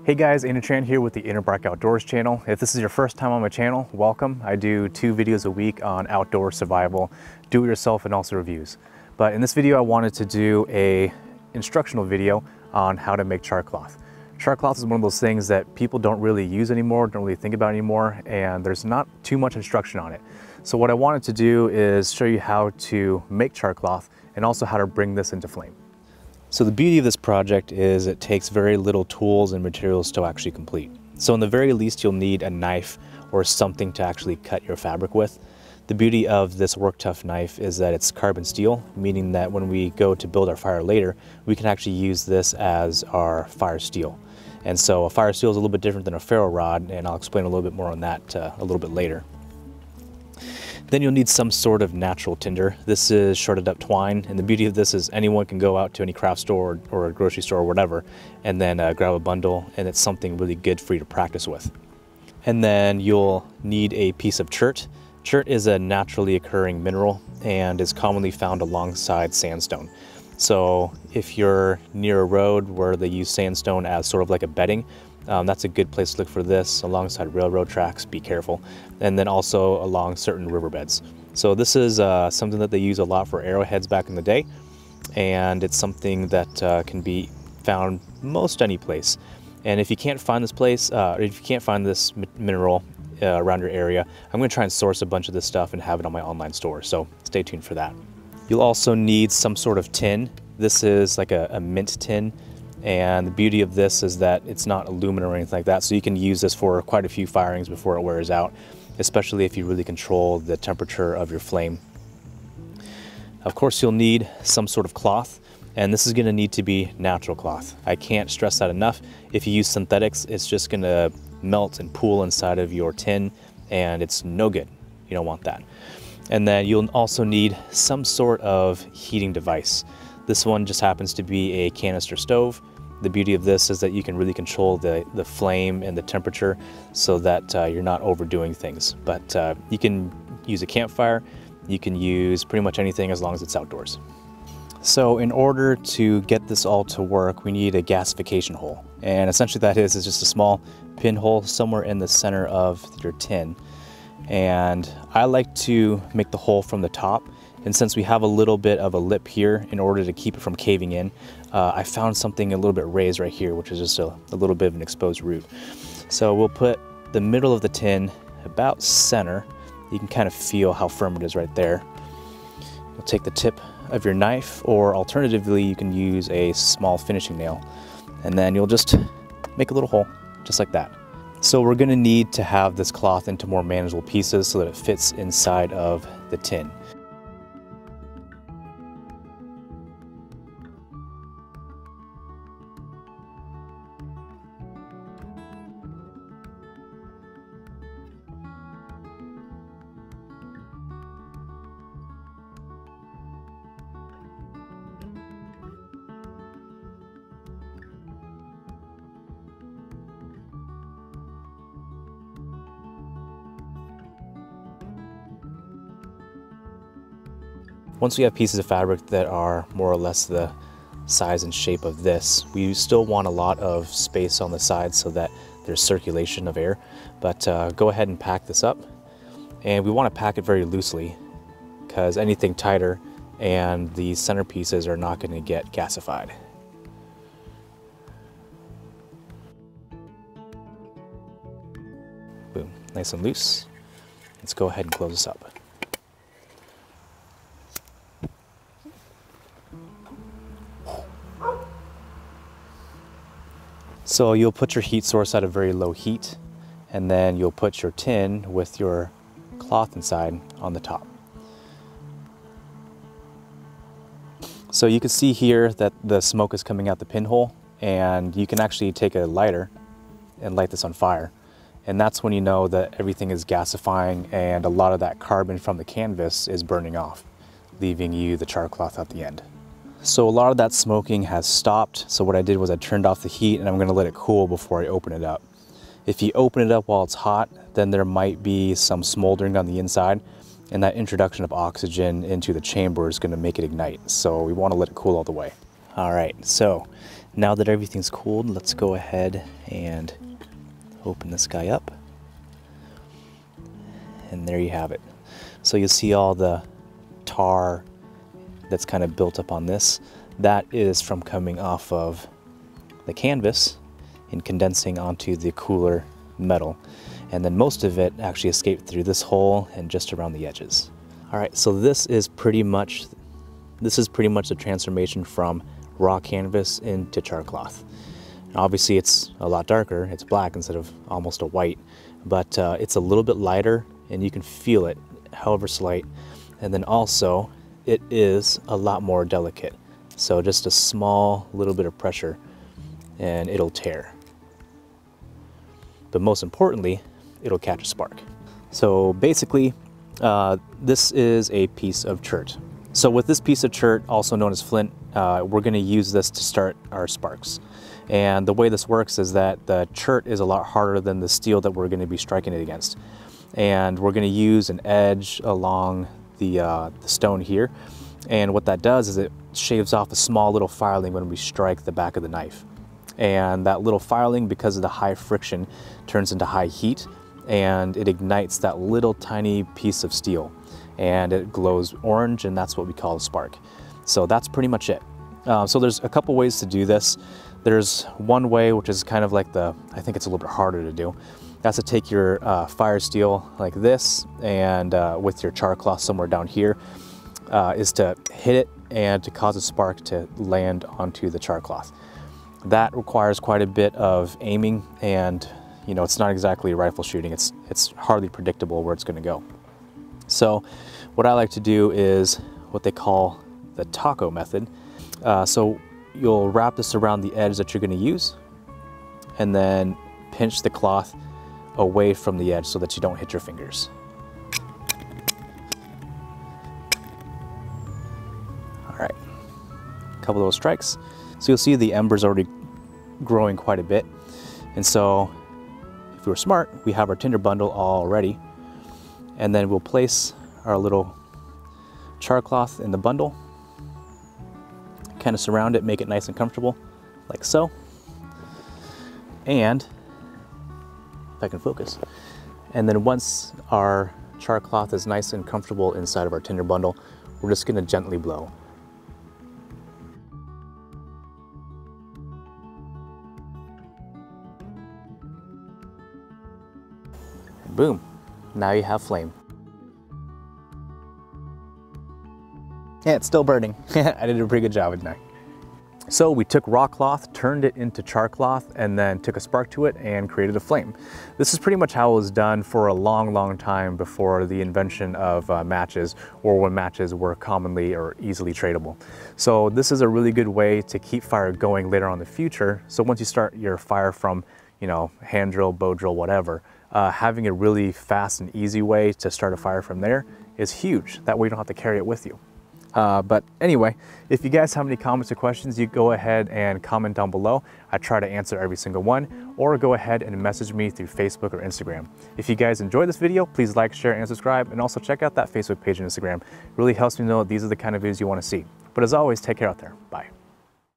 Hey guys, Chan here with the InnerBark Outdoors channel. If this is your first time on my channel, welcome. I do 2 videos a week on outdoor survival, do-it-yourself, and also reviews. But in this video, I wanted to do a instructional video on how to make Charcloth. Charcloth is one of those things that people don't really use anymore, don't really think about anymore, and there's not too much instruction on it. So what I wanted to do is show you how to make Charcloth and also how to bring this into flame. So the beauty of this project is it takes very little tools and materials to actually complete. So in the very least, you'll need a knife or something to actually cut your fabric with. The beauty of this Work Tough knife is that it's carbon steel, meaning that when we go to build our fire later, we can actually use this as our fire steel. And so a fire steel is a little bit different than a ferro rod, and I'll explain a little bit more on that a little bit later. Then you'll need some sort of natural tinder. This is shredded up twine, and the beauty of this is anyone can go out to any craft store or a grocery store or whatever and then grab a bundle, and it's something really good for you to practice with. And then you'll need a piece of chert. Chert is a naturally occurring mineral and is commonly found alongside sandstone. So if you're near a road where they use sandstone as sort of like a bedding, that's a good place to look for this. Alongside railroad tracks, be careful. And then also along certain riverbeds. So this is something that they use a lot for arrowheads back in the day, and it's something that can be found most any place. And if you can't find this place, or if you can't find this mineral around your area, I'm going to try and source a bunch of this stuff and have it on my online store, so stay tuned for that. You'll also need some sort of tin. This is like a mint tin. And the beauty of this is that it's not aluminum or anything like that, so you can use this for quite a few firings before it wears out, especially if you really control the temperature of your flame. Of course, you'll need some sort of cloth, and this is going to need to be natural cloth. I can't stress that enough. If you use synthetics, it's just going to melt and pool inside of your tin, and it's no good. You don't want that. And then you'll also need some sort of heating device. This one just happens to be a canister stove. The beauty of this is that you can really control the flame and the temperature so that you're not overdoing things. But you can use a campfire, you can use pretty much anything as long as it's outdoors. So in order to get this all to work, we need a gasification hole. And essentially that is just a small pinhole somewhere in the center of your tin. And I like to make the hole from the top. And since we have a little bit of a lip here in order to keep it from caving in, I found something a little bit raised right here, which is just a little bit of an exposed root. So we'll put the middle of the tin about center. You can kind of feel how firm it is right there. You'll take the tip of your knife, or alternatively, you can use a small finishing nail. And then you'll just make a little hole, just like that. So we're gonna need to have this cloth into more manageable pieces so that it fits inside of the tin. Once we have pieces of fabric that are more or less the size and shape of this, we still want a lot of space on the sides so that there's circulation of air. But go ahead and pack this up. And we want to pack it very loosely because anything tighter and the center pieces are not going to get gasified. Boom, nice and loose. Let's go ahead and close this up. So you'll put your heat source at a very low heat, and then you'll put your tin with your cloth inside on the top. So you can see here that the smoke is coming out the pinhole, and you can actually take a lighter and light this on fire. And that's when you know that everything is gasifying and a lot of that carbon from the canvas is burning off, leaving you the char cloth at the end. So a lot of that smoking has stopped. So what I did was I turned off the heat, and I'm going to let it cool before I open it up. If you open it up while it's hot, then there might be some smoldering on the inside, and that introduction of oxygen into the chamber is going to make it ignite. So we want to let it cool all the way. All right, so Now that everything's cooled, let's go ahead and open this guy up. And there you have it. So you'll see all the tar that's kind of built up on this. That is from coming off of the canvas and condensing onto the cooler metal. And then most of it actually escaped through this hole and just around the edges. All right, so this is pretty much the transformation from raw canvas into Charcloth. Obviously it's a lot darker, it's black instead of almost a white, but it's a little bit lighter and you can feel it, however slight. And then also it is a lot more delicate. So just a small little bit of pressure and it'll tear. But most importantly, it'll catch a spark. So basically, this is a piece of chert. So with this piece of chert, also known as flint, we're gonna use this to start our sparks. And the way this works is that the chert is a lot harder than the steel that we're gonna be striking it against. And we're gonna use an edge along the stone here. And what that does is it shaves off a small little filing when we strike the back of the knife. And that little filing, because of the high friction, turns into high heat and it ignites that little tiny piece of steel and it glows orange, and that's what we call a spark. So that's pretty much it. So there's a couple ways to do this. There's one way, which is kind of like I think it's a little bit harder to do. That's to take your firesteel like this and with your Charcloth somewhere down here, is to hit it and to cause a spark to land onto the Charcloth. That requires quite a bit of aiming, and you know, it's not exactly rifle shooting. It's hardly predictable where it's going to go. So what I like to do is what they call the taco method. So you'll wrap this around the edge that you're going to use and then pinch the cloth away from the edge so that you don't hit your fingers. All right, a couple of those strikes. So you'll see the embers already growing quite a bit. And so if we were smart, we have our tinder bundle all ready. And then we'll place our little Charcloth in the bundle, kind of surround it, make it nice and comfortable, like so. And if I can focus. And then once our Charcloth is nice and comfortable inside of our tinder bundle, we're just gonna gently blow. Boom, now you have flame. Yeah, it's still burning. I did a pretty good job, didn't I? So we took raw cloth, turned it into Charcloth, and then took a spark to it and created a flame. This is pretty much how it was done for a long time before the invention of matches, or when matches were commonly or easily tradable. So this is a really good way to keep fire going later on in the future. So once you start your fire from, you know, hand drill, bow drill, whatever, having a really fast and easy way to start a fire from there is huge. That way you don't have to carry it with you. But anyway, if you guys have any comments or questions, you go ahead and comment down below. I try to answer every single one, or go ahead and message me through Facebook or Instagram. If you guys enjoyed this video, please like, share, and subscribe, and also check out that Facebook page and Instagram. It really helps me know that these are the kind of videos you want to see. But as always, take care out there. Bye.